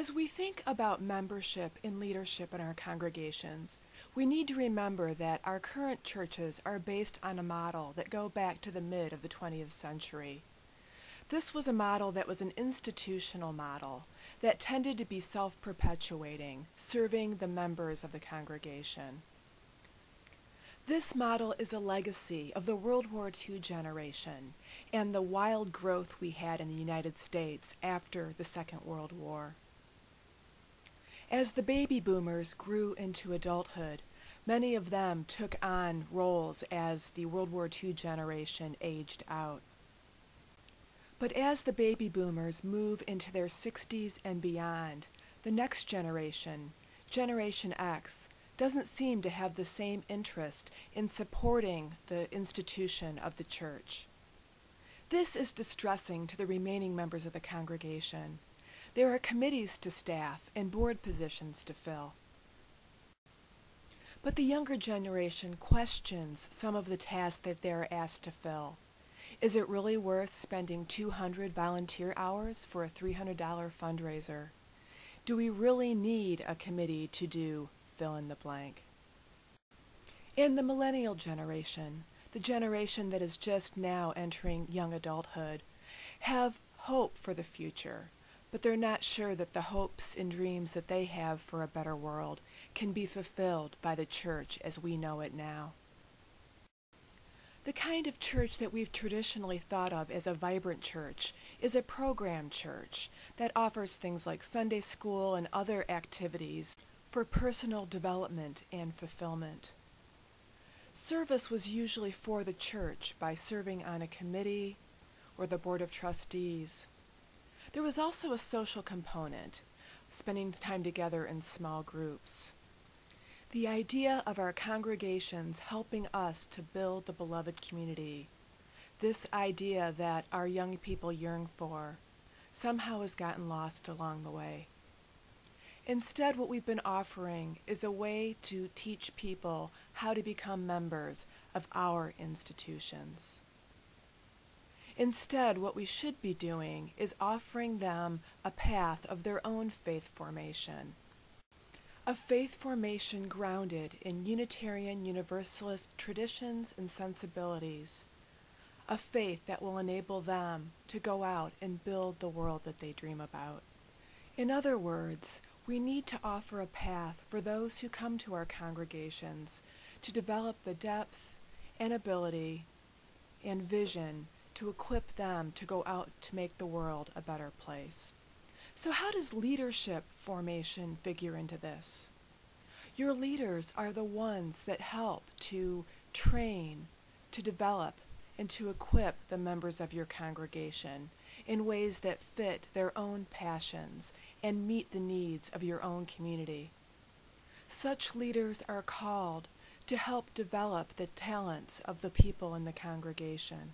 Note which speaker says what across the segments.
Speaker 1: As we think about membership and leadership in our congregations, we need to remember that our current churches are based on a model that go back to the mid of the 20th century. This was a model that was an institutional model that tended to be self-perpetuating, serving the members of the congregation. This model is a legacy of the World War II generation and the wild growth we had in the United States after the Second World War. As the baby boomers grew into adulthood, many of them took on roles as the World War II generation aged out. But as the baby boomers move into their 60s and beyond, the next generation, Generation X, doesn't seem to have the same interest in supporting the institution of the church. This is distressing to the remaining members of the congregation. There are committees to staff and board positions to fill. But the younger generation questions some of the tasks that they're asked to fill. Is it really worth spending 200 volunteer hours for a $300 fundraiser? Do we really need a committee to do fill in the blank? And the millennial generation, the generation that is just now entering young adulthood, have hope for the future, but they're not sure that the hopes and dreams that they have for a better world can be fulfilled by the church as we know it now. The kind of church that we've traditionally thought of as a vibrant church is a program church that offers things like Sunday school and other activities for personal development and fulfillment. Service was usually for the church by serving on a committee or the board of trustees. There was also a social component, spending time together in small groups. The idea of our congregations helping us to build the beloved community, this idea that our young people yearn for, somehow has gotten lost along the way. Instead, what we've been offering is a way to teach people how to become members of our institutions. Instead, what we should be doing is offering them a path of their own faith formation. A faith formation grounded in Unitarian Universalist traditions and sensibilities. A faith that will enable them to go out and build the world that they dream about. In other words, we need to offer a path for those who come to our congregations to develop the depth and ability and vision to equip them to go out to make the world a better place. So how does leadership formation figure into this? Your leaders are the ones that help to train, to develop, and to equip the members of your congregation in ways that fit their own passions and meet the needs of your own community. Such leaders are called to help develop the talents of the people in the congregation.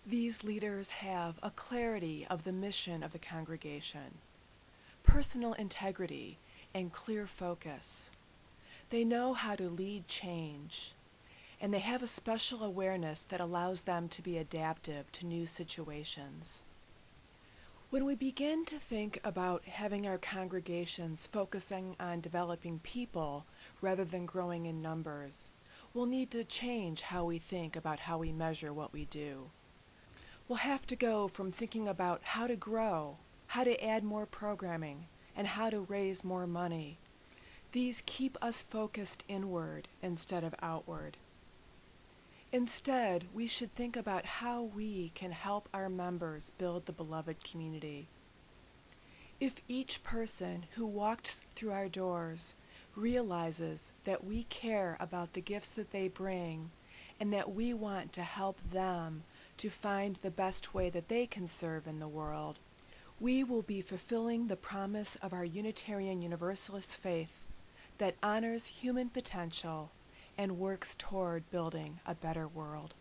Speaker 1: These leaders have a clarity of the mission of the congregation, personal integrity, and clear focus. They know how to lead change, and they have a special awareness that allows them to be adaptive to new situations. When we begin to think about having our congregations focusing on developing people rather than growing in numbers, we'll need to change how we think about how we measure what we do. We'll have to go from thinking about how to grow, how to add more programming, and how to raise more money. These keep us focused inward instead of outward. Instead, we should think about how we can help our members build the beloved community. If each person who walks through our doors realizes that we care about the gifts that they bring and that we want to help them to find the best way that they can serve in the world, we will be fulfilling the promise of our Unitarian Universalist faith that honors human potential and works toward building a better world.